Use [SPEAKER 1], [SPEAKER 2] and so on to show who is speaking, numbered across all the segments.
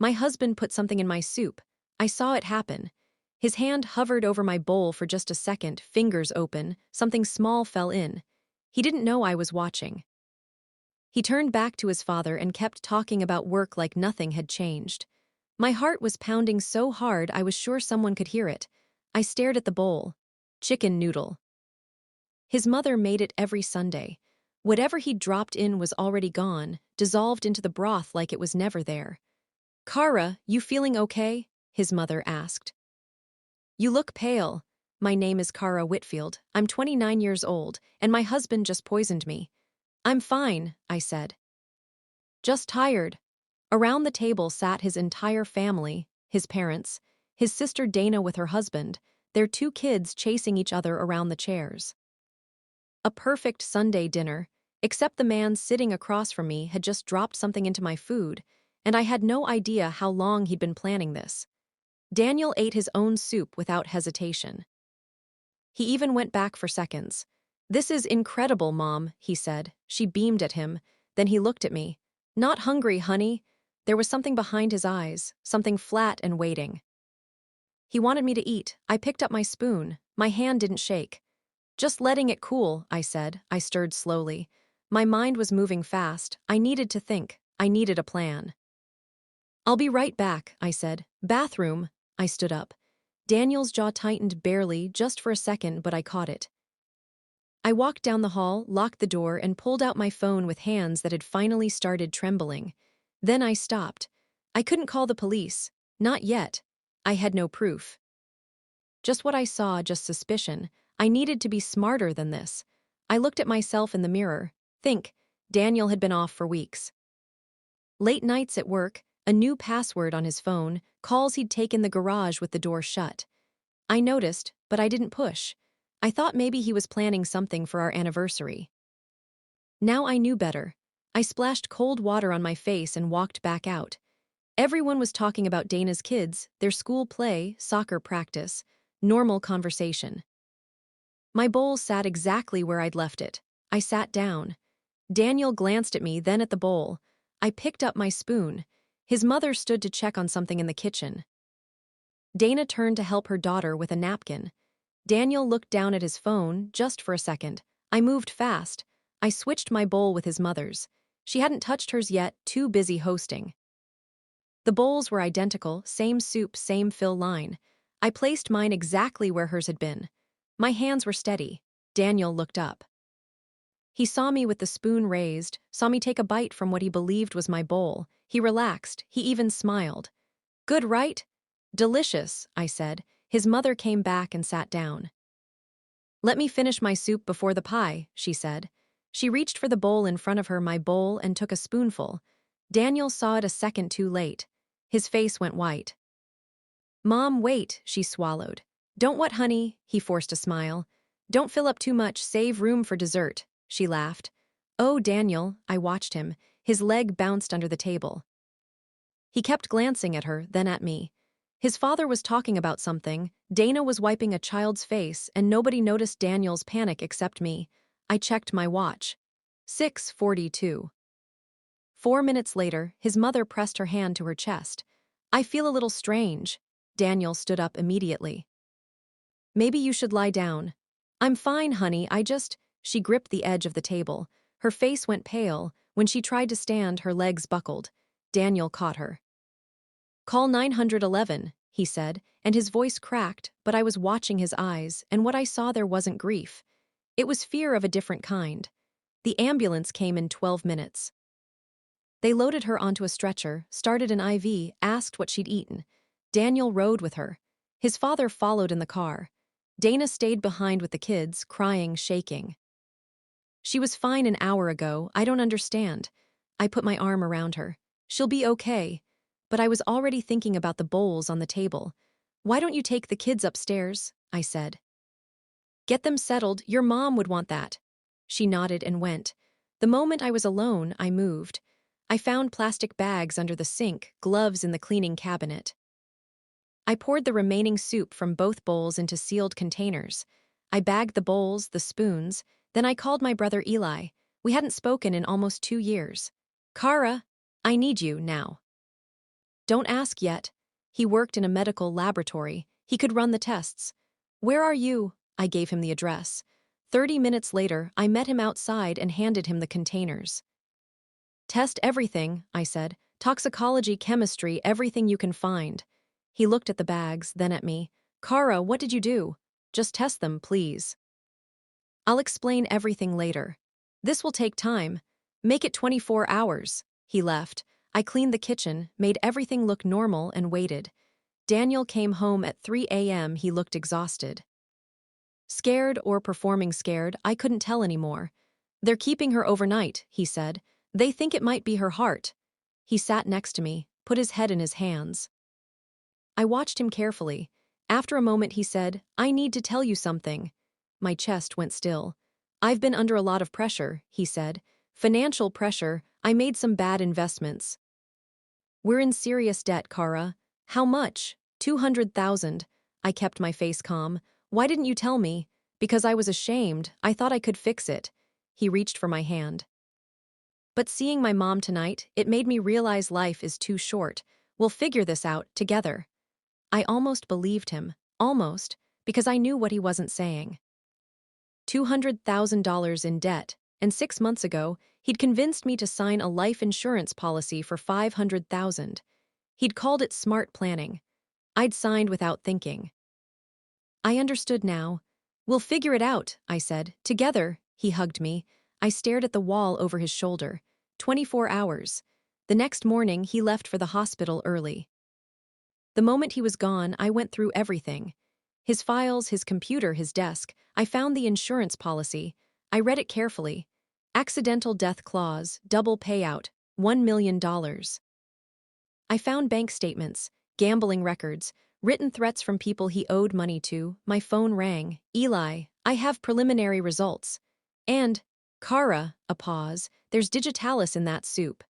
[SPEAKER 1] My husband put something in my soup. I saw it happen. His hand hovered over my bowl for just a second, fingers open, something small fell in. He didn't know I was watching. He turned back to his father and kept talking about work like nothing had changed. My heart was pounding so hard I was sure someone could hear it. I stared at the bowl. Chicken noodle. His mother made it every Sunday. Whatever he'd dropped in was already gone, dissolved into the broth like it was never there. "Kara, you feeling okay?" his mother asked. "You look pale." "My name is Kara Whitfield. I'm 29 years old, and my husband just poisoned me." "I'm fine," I said. "Just tired." Around the table sat his entire family, his parents, his sister Dana with her husband, their two kids chasing each other around the chairs. A perfect Sunday dinner, except the man sitting across from me had just dropped something into my food, and I had no idea how long he'd been planning this. Daniel ate his own soup without hesitation. He even went back for seconds. "This is incredible, Mom," he said. She beamed at him. Then he looked at me. "Not hungry, honey." There was something behind his eyes, something flat and waiting. He wanted me to eat. I picked up my spoon. My hand didn't shake. "Just letting it cool," I said. I stirred slowly. My mind was moving fast. I needed to think. I needed a plan. "I'll be right back," I said. "Bathroom." I stood up. Daniel's jaw tightened barely, just for a second, but I caught it. I walked down the hall, locked the door, and pulled out my phone with hands that had finally started trembling. Then I stopped. I couldn't call the police. Not yet. I had no proof. Just what I saw, just suspicion. I needed to be smarter than this. I looked at myself in the mirror. Daniel had been off for weeks. Late nights at work, a new password on his phone, calls he'd taken the garage with the door shut. I noticed, but I didn't push. I thought maybe he was planning something for our anniversary. Now I knew better. I splashed cold water on my face and walked back out. Everyone was talking about Dana's kids, their school play, soccer practice, normal conversation. My bowl sat exactly where I'd left it. I sat down. Daniel glanced at me, then at the bowl. I picked up my spoon. His mother stood to check on something in the kitchen. Dana turned to help her daughter with a napkin. Daniel looked down at his phone, just for a second. I moved fast. I switched my bowl with his mother's. She hadn't touched hers yet, too busy hosting. The bowls were identical, same soup, same fill line. I placed mine exactly where hers had been. My hands were steady. Daniel looked up. He saw me with the spoon raised, saw me take a bite from what he believed was my bowl. He relaxed. He even smiled. "Good, right?" "Delicious," I said. His mother came back and sat down. "Let me finish my soup before the pie," she said. She reached for the bowl in front of her, my bowl, and took a spoonful. Daniel saw it a second too late. His face went white. "Mom, wait," she swallowed. "Don't what, honey?" He forced a smile. "Don't fill up too much, save room for dessert," she laughed. "Oh, Daniel," I watched him. His leg bounced under the table. He kept glancing at her, then at me. His father was talking about something, Dana was wiping a child's face, and nobody noticed Daniel's panic except me. I checked my watch. 6:42. 4 minutes later, his mother pressed her hand to her chest. "I feel a little strange." Daniel stood up immediately. "Maybe you should lie down." "I'm fine, honey, She gripped the edge of the table. Her face went pale. When she tried to stand, her legs buckled. Daniel caught her. "Call 911, he said, and his voice cracked, but I was watching his eyes, and what I saw there wasn't grief. It was fear of a different kind. The ambulance came in 12 minutes. They loaded her onto a stretcher, started an IV, asked what she'd eaten. Daniel rode with her. His father followed in the car. Dana stayed behind with the kids, crying, shaking. "She was fine an hour ago, I don't understand." I put my arm around her. "She'll be okay." But I was already thinking about the bowls on the table. "Why don't you take the kids upstairs?" I said. "Get them settled, your mom would want that." She nodded and went. The moment I was alone, I moved. I found plastic bags under the sink, gloves in the cleaning cabinet. I poured the remaining soup from both bowls into sealed containers. I bagged the bowls, the spoons, then I called my brother Eli. We hadn't spoken in almost 2 years. "Kara, I need you now." Don't ask yet. He worked in a medical laboratory. He could run the tests. Where are you? I gave him the address. 30 minutes later, I met him outside and handed him the containers. Test everything, I said. Toxicology, chemistry, everything you can find. He looked at the bags, then at me. Kara, what did you do? Just test them, please. I'll explain everything later. This will take time. Make it 24 hours. He left. I cleaned the kitchen, made everything look normal, and waited. Daniel came home at 3 a.m. He looked exhausted. Scared or performing scared, I couldn't tell anymore. They're keeping her overnight, he said. They think it might be her heart. He sat next to me, put his head in his hands. I watched him carefully. After a moment he said, I need to tell you something. My chest went still. I've been under a lot of pressure, he said. Financial pressure. I made some bad investments. We're in serious debt, Kara. How much? 200,000. I kept my face calm. Why didn't you tell me? Because I was ashamed. I thought I could fix it. He reached for my hand. But seeing my mom tonight, it made me realize life is too short. We'll figure this out together. I almost believed him. Almost. Because I knew what he wasn't saying. $200,000 in debt, and 6 months ago, he'd convinced me to sign a life insurance policy for $500,000. He'd called it smart planning. I'd signed without thinking. I understood now. We'll figure it out, I said. Together, he hugged me. I stared at the wall over his shoulder. 24 hours. The next morning, he left for the hospital early. The moment he was gone, I went through everything. His files, his computer, his desk. I found the insurance policy. I read it carefully. Accidental death clause, double payout, $1 million. I found bank statements, gambling records, written threats from people he owed money to. My phone rang. Eli, I have preliminary results. And, Kara, a pause, there's digitalis in that soup.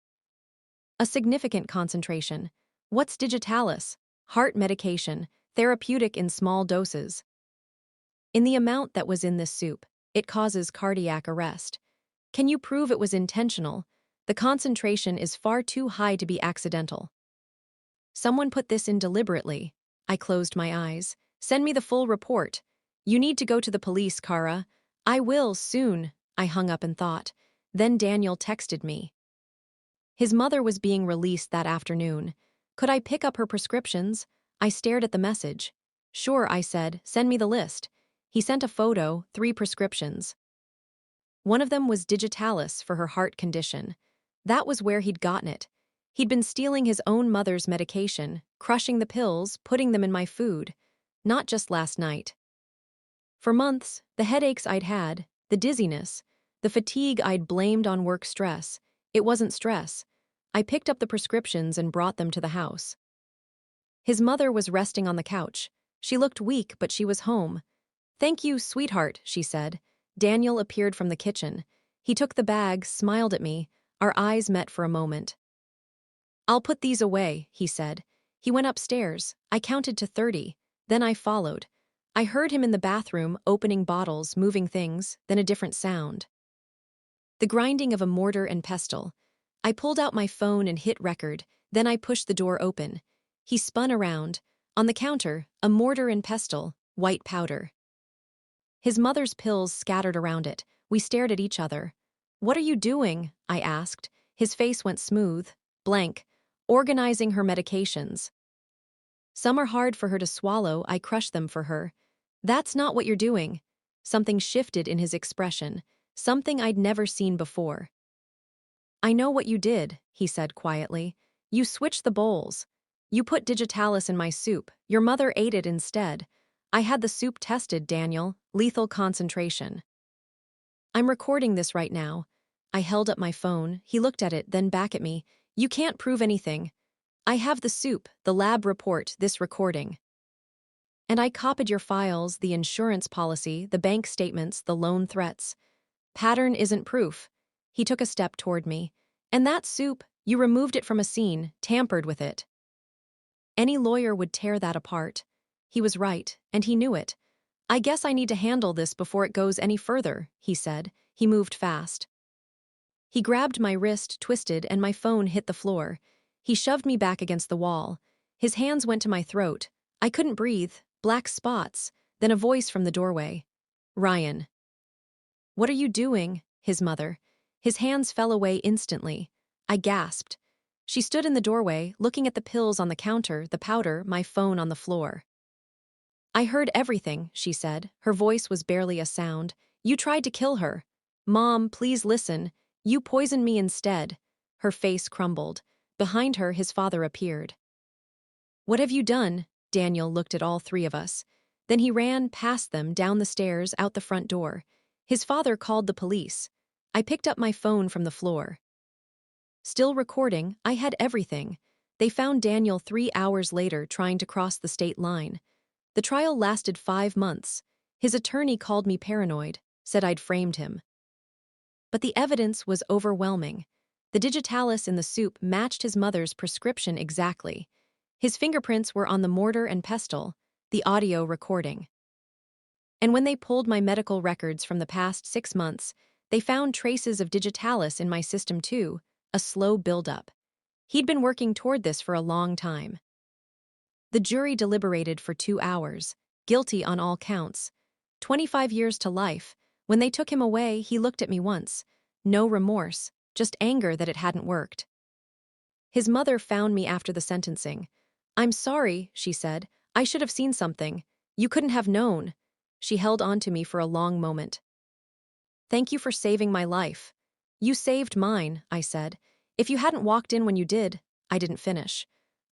[SPEAKER 1] A significant concentration. What's digitalis? Heart medication, therapeutic in small doses. In the amount that was in this soup, it causes cardiac arrest. Can you prove it was intentional? The concentration is far too high to be accidental. Someone put this in deliberately. I closed my eyes. Send me the full report. You need to go to the police, Kara. I will, soon. I hung up and thought. Then Daniel texted me. His mother was being released that afternoon. Could I pick up her prescriptions? I stared at the message. Sure, I said. Send me the list. He sent a photo, 3 prescriptions. One of them was digitalis for her heart condition. That was where he'd gotten it. He'd been stealing his own mother's medication, crushing the pills, putting them in my food. Not just last night. For months, the headaches I'd had, the dizziness, the fatigue I'd blamed on work stress. It wasn't stress. I picked up the prescriptions and brought them to the house. His mother was resting on the couch. She looked weak, but she was home. Thank you, sweetheart, she said. Daniel appeared from the kitchen. He took the bag, smiled at me. Our eyes met for a moment. I'll put these away, he said. He went upstairs. I counted to 30. Then I followed. I heard him in the bathroom, opening bottles, moving things, then a different sound. The grinding of a mortar and pestle. I pulled out my phone and hit record, then I pushed the door open. He spun around. On the counter, a mortar and pestle, white powder. His mother's pills scattered around it. We stared at each other. What are you doing? I asked. His face went smooth, blank, organizing her medications. Some are hard for her to swallow, I crush them for her. That's not what you're doing. Something shifted in his expression, something I'd never seen before. I know what you did, he said quietly. You switched the bowls. You put digitalis in my soup. Your mother ate it instead. I had the soup tested, Daniel. Lethal concentration. I'm recording this right now. I held up my phone. He looked at it, then back at me. You can't prove anything. I have the soup, the lab report, this recording. And I copied your files, the insurance policy, the bank statements, the loan threats. Pattern isn't proof. He took a step toward me. And that soup, you removed it from a scene, tampered with it. Any lawyer would tear that apart. He was right, and he knew it. I guess I need to handle this before it goes any further, he said. He moved fast. He grabbed my wrist, twisted, and my phone hit the floor. He shoved me back against the wall. His hands went to my throat. I couldn't breathe, black spots, then a voice from the doorway. Ryan. What are you doing? His mother. His hands fell away instantly. I gasped. She stood in the doorway, looking at the pills on the counter, the powder, my phone on the floor. I heard everything, she said. Her voice was barely a sound. You tried to kill her. Mom, please listen. You poisoned me instead. Her face crumbled. Behind her, his father appeared. What have you done? Daniel looked at all three of us. Then he ran past them, down the stairs, out the front door. His father called the police. I picked up my phone from the floor. Still recording, I had everything. They found Daniel 3 hours later trying to cross the state line. The trial lasted 5 months. His attorney called me paranoid, said I'd framed him. But the evidence was overwhelming. The digitalis in the soup matched his mother's prescription exactly. His fingerprints were on the mortar and pestle, the audio recording. And when they pulled my medical records from the past 6 months, they found traces of digitalis in my system too, a slow buildup. He'd been working toward this for a long time. The jury deliberated for 2 hours, guilty on all counts. 25 years to life. When they took him away, he looked at me once. No remorse, just anger that it hadn't worked. His mother found me after the sentencing. I'm sorry, she said. I should have seen something. You couldn't have known. She held on to me for a long moment. Thank you for saving my life. You saved mine, I said. If you hadn't walked in when you did, I didn't finish.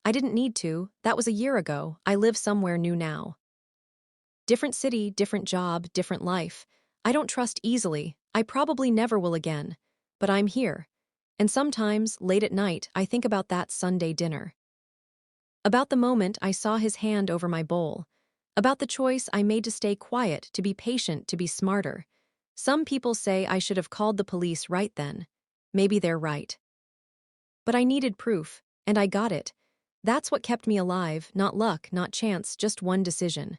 [SPEAKER 1] I didn't need to. That was a year ago. I live somewhere new now. Different city, different job, different life. I don't trust easily. I probably never will again. But I'm here. And sometimes, late at night, I think about that Sunday dinner. About the moment I saw his hand over my bowl. About the choice I made to stay quiet, to be patient, to be smarter. Some people say I should have called the police right then. Maybe they're right. But I needed proof, and I got it. That's what kept me alive, not luck, not chance, just one decision.